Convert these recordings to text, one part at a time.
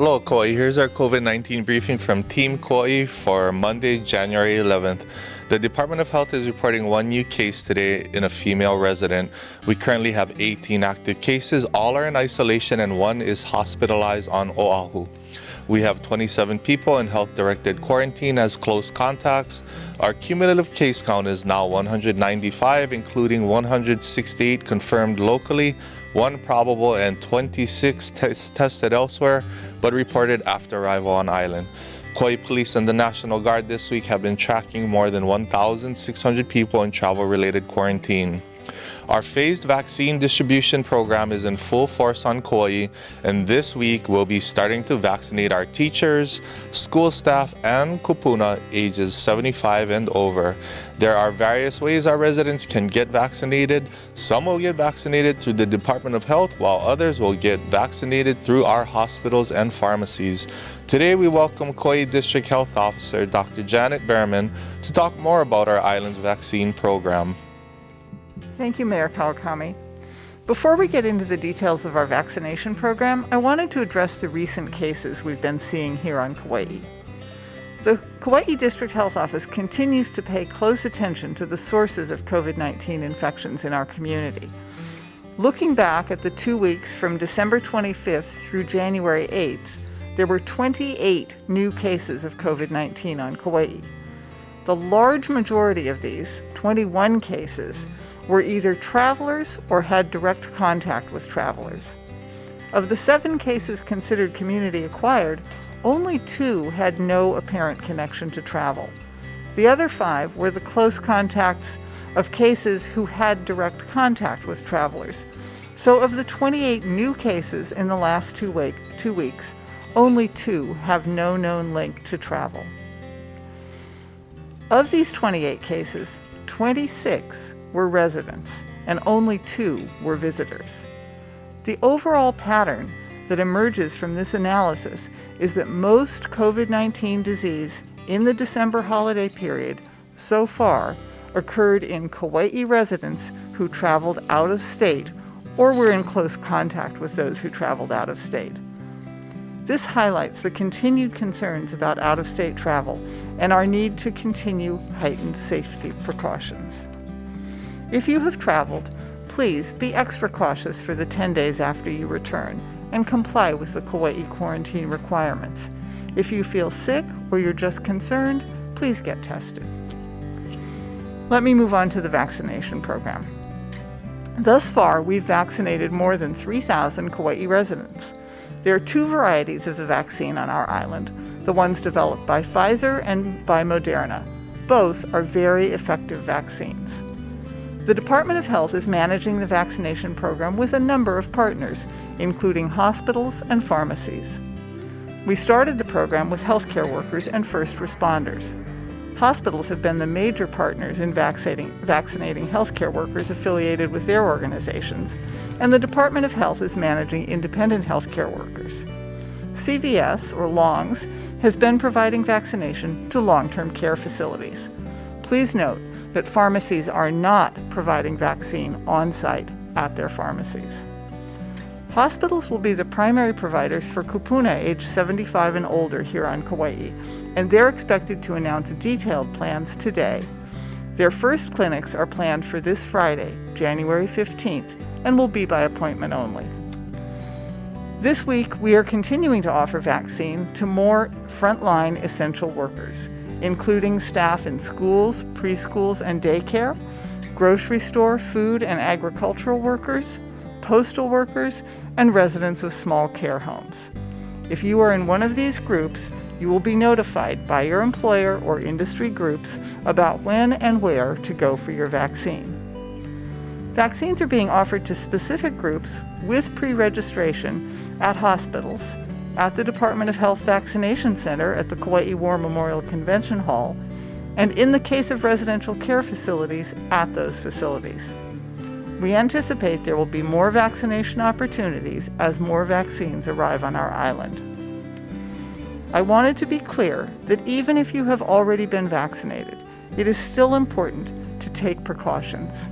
Hello, Kauai. Here's our COVID-19 briefing from Team Kauai for Monday, January 11th. The Department of Health is reporting one new case today in a female resident. We currently have 18 active cases. All are in isolation and one is hospitalized on Oahu. We have 27 people in health-directed quarantine as close contacts. Our cumulative case count is now 195, including 168 confirmed locally, 1 probable, and 26 tested elsewhere, but reported after arrival on island. Kauai Police and the National Guard this week have been tracking more than 1,600 people in travel-related quarantine. Our phased vaccine distribution program is in full force on Kauai, and this week we'll be starting to vaccinate our teachers, school staff, and kupuna ages 75 and over. There are various ways our residents can get vaccinated. Some will get vaccinated through the Department of Health, while others will get vaccinated through our hospitals and pharmacies. Today we welcome Kauai District Health Officer Dr. Janet Behrman to talk more about our island's vaccine program. Thank you, Mayor Kawakami. Before we get into the details of our vaccination program, I wanted to address the recent cases we've been seeing here on Kauai. The Kauai District Health Office continues to pay close attention to the sources of COVID-19 infections in our community. Looking back at the 2 weeks from December 25th through January 8th, there were 28 new cases of COVID-19 on Kauai. The large majority of these, 21 cases, were either travelers or had direct contact with travelers. Of the 7 cases considered community acquired, only 2 had no apparent connection to travel. The other 5 were the close contacts of cases who had direct contact with travelers. So of the 28 new cases in the last 2 weeks, only 2 have no known link to travel. Of these 28 cases, 26 were residents and only 2 were visitors. The overall pattern that emerges from this analysis is that most COVID-19 disease in the December holiday period so far occurred in Kauai residents who traveled out of state or were in close contact with those who traveled out of state. This highlights the continued concerns about out-of-state travel and our need to continue heightened safety precautions. If you have traveled, please be extra cautious for the 10 days after you return and comply with the Kauai quarantine requirements. If you feel sick or you're just concerned, please get tested. Let me move on to the vaccination program. Thus far, we've vaccinated more than 3,000 Kauai residents. There are 2 varieties of the vaccine on our island, the ones developed by Pfizer and by Moderna. Both are very effective vaccines. The Department of Health is managing the vaccination program with a number of partners, including hospitals and pharmacies. We started the program with healthcare workers and first responders. Hospitals have been the major partners in vaccinating healthcare workers affiliated with their organizations, and the Department of Health is managing independent healthcare workers. CVS, or LONGS, has been providing vaccination to long-term care facilities. Please note that pharmacies are not providing vaccine on-site at their pharmacies. Hospitals will be the primary providers for kupuna aged 75 and older here on Kauai, and they're expected to announce detailed plans today. Their first clinics are planned for this Friday, January 15th, and will be by appointment only. This week, we are continuing to offer vaccine to more frontline essential workers, including staff in schools, preschools, and daycare, grocery store, food and agricultural workers, postal workers, and residents of small care homes. If you are in one of these groups, you will be notified by your employer or industry groups about when and where to go for your vaccine. Vaccines are being offered to specific groups with pre-registration at hospitals, at the Department of Health Vaccination Center at the Kauai War Memorial Convention Hall, and in the case of residential care facilities, at those facilities. We anticipate there will be more vaccination opportunities as more vaccines arrive on our island. I wanted to be clear that even if you have already been vaccinated, it is still important to take precautions.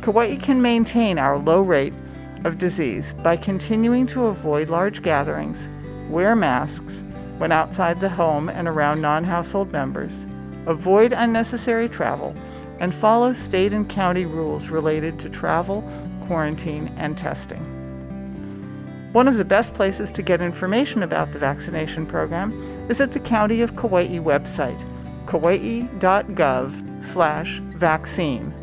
Kauai can maintain our low rate of disease by continuing to avoid large gatherings, wear masks when outside the home and around non-household members, avoid unnecessary travel, and follow state and county rules related to travel, quarantine, and testing. One of the best places to get information about the vaccination program is at the County of Kauai website, kauai.gov/vaccine.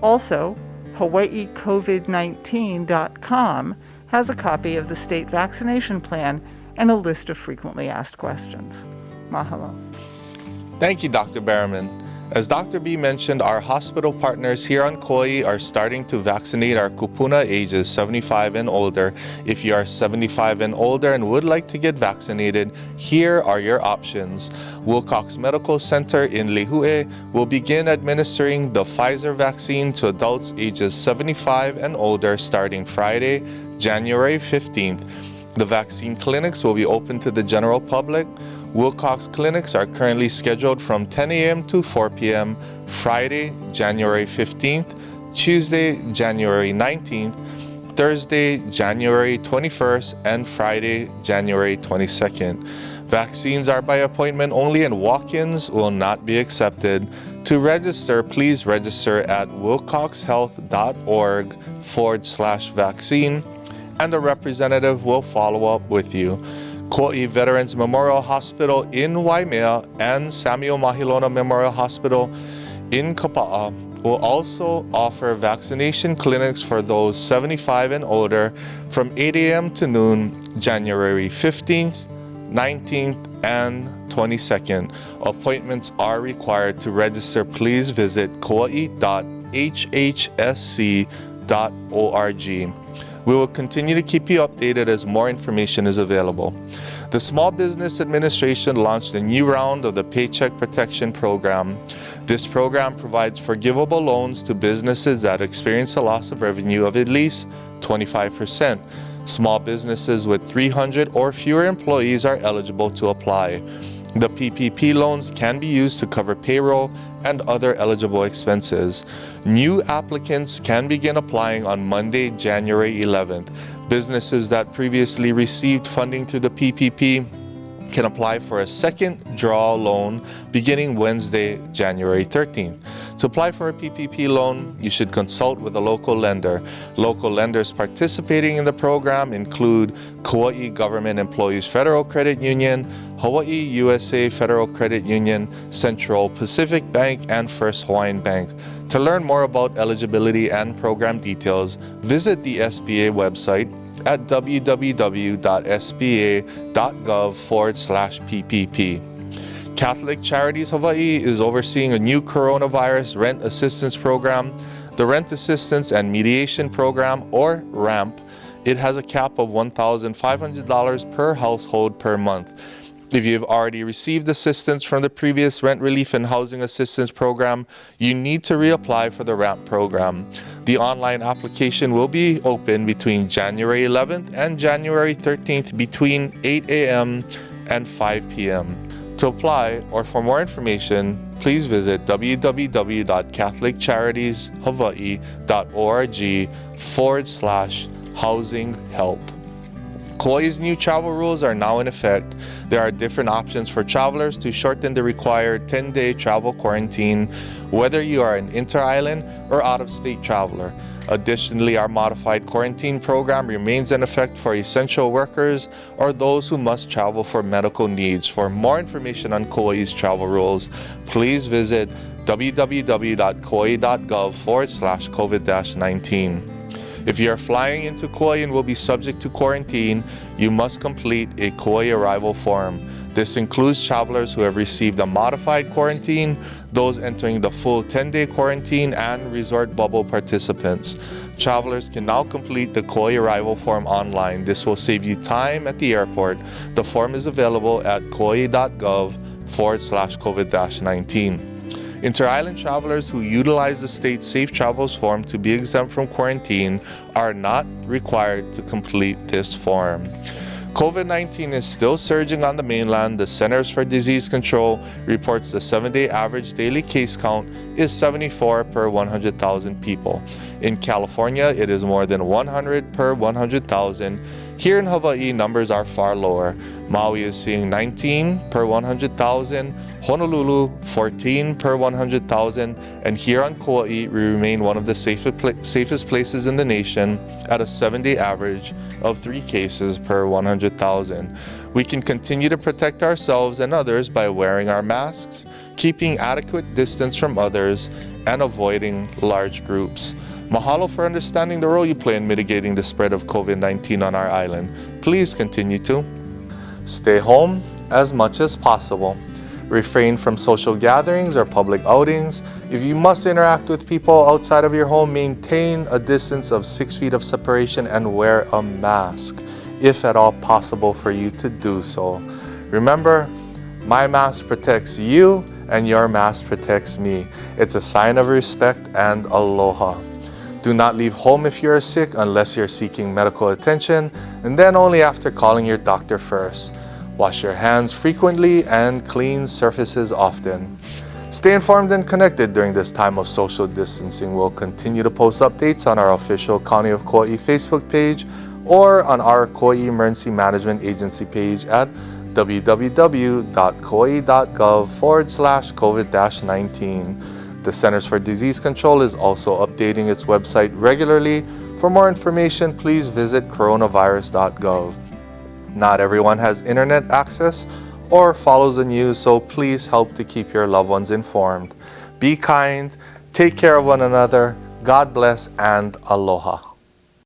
Also, hawaiicovid19.com has a copy of the state vaccination plan and a list of frequently asked questions. Mahalo. Thank you, Dr. Berriman. As Dr. B mentioned, our hospital partners here on Kauai are starting to vaccinate our kupuna ages 75 and older. If you are 75 and older and would like to get vaccinated, here are your options. Wilcox Medical Center in Lihue will begin administering the Pfizer vaccine to adults ages 75 and older starting Friday, January 15th. The vaccine clinics will be open to the general public. Wilcox clinics are currently scheduled from 10 a.m. to 4 p.m. Friday, January 15th, Tuesday, January 19th, Thursday, January 21st, and Friday, January 22nd. Vaccines are by appointment only and walk-ins will not be accepted. To register, please register at wilcoxhealth.org/vaccine and a representative will follow up with you. Kauai Veterans Memorial Hospital in Waimea and Samuel Mahilona Memorial Hospital in Kapa'a will also offer vaccination clinics for those 75 and older from 8 a.m. to noon, January 15th, 19th, and 22nd. Appointments are required. To register, please visit kauai.hhsc.org. We will continue to keep you updated as more information is available. The Small Business Administration launched a new round of the Paycheck Protection Program. This program provides forgivable loans to businesses that experience a loss of revenue of at least 25%. Small businesses with 300 or fewer employees are eligible to apply. The PPP loans can be used to cover payroll and other eligible expenses. New applicants can begin applying on Monday, January 11th. Businesses that previously received funding through the PPP can apply for a second draw loan beginning Wednesday, January 13th. To apply for a PPP loan, you should consult with a local lender. Local lenders participating in the program include Kauai Government Employees Federal Credit Union, Hawaii USA Federal Credit Union, Central Pacific Bank, and First Hawaiian Bank. To learn more about eligibility and program details, visit the SBA website at www.sba.gov/PPP. Catholic Charities Hawaii is overseeing a new coronavirus rent assistance program, the Rent Assistance and Mediation Program, or RAMP. It has a cap of $1,500 per household per month. If you've already received assistance from the previous Rent Relief and Housing Assistance Program, you need to reapply for the RAMP program. The online application will be open between January 11th and January 13th between 8 a.m. and 5 p.m. To apply or for more information, please visit www.catholiccharities.hawaii.org/housing help. Kauai's new travel rules are now in effect. There are different options for travelers to shorten the required 10-day travel quarantine, whether you are an inter-island or out-of-state traveler. Additionally, our modified quarantine program remains in effect for essential workers or those who must travel for medical needs. For more information on Kauai's travel rules, please visit www.kauai.gov/COVID-19. If you are flying into Kauai and will be subject to quarantine, you must complete a Kauai arrival form. This includes travelers who have received a modified quarantine, those entering the full 10-day quarantine, and resort bubble participants. Travelers can now complete the Kauai arrival form online. This will save you time at the airport. The form is available at kauai.gov/COVID-19. Inter-island travelers who utilize the state's Safe Travels form to be exempt from quarantine are not required to complete this form. COVID-19 is still surging on the mainland. The Centers for Disease Control reports the 7-day average daily case count is 74 per 100,000 people. In California, it is more than 100 per 100,000. Here in Hawaii, numbers are far lower. Maui is seeing 19 per 100,000, Honolulu 14 per 100,000, and here on Kauai, we remain one of the safest places in the nation at a 7-day average of 3 cases per 100,000. We can continue to protect ourselves and others by wearing our masks, keeping adequate distance from others, and avoiding large groups. Mahalo for understanding the role you play in mitigating the spread of COVID-19 on our island. Please continue to stay home as much as possible. Refrain from social gatherings or public outings. If you must interact with people outside of your home, maintain a distance of 6 feet of separation and wear a mask, if at all possible for you to do so. Remember, my mask protects you and your mask protects me. It's a sign of respect and aloha. Do not leave home if you are sick unless you're seeking medical attention, and then only after calling your doctor first. Wash your hands frequently and clean surfaces often. Stay informed and connected during this time of social distancing. We'll continue to post updates on our official County of Kauai Facebook page or on our Kauai Emergency Management Agency page at www.kauai.gov/COVID-19. The Centers for Disease Control is also updating its website regularly. For more information, please visit coronavirus.gov. Not everyone has internet access or follows the news, so please help to keep your loved ones informed. Be kind, take care of one another, God bless, and aloha.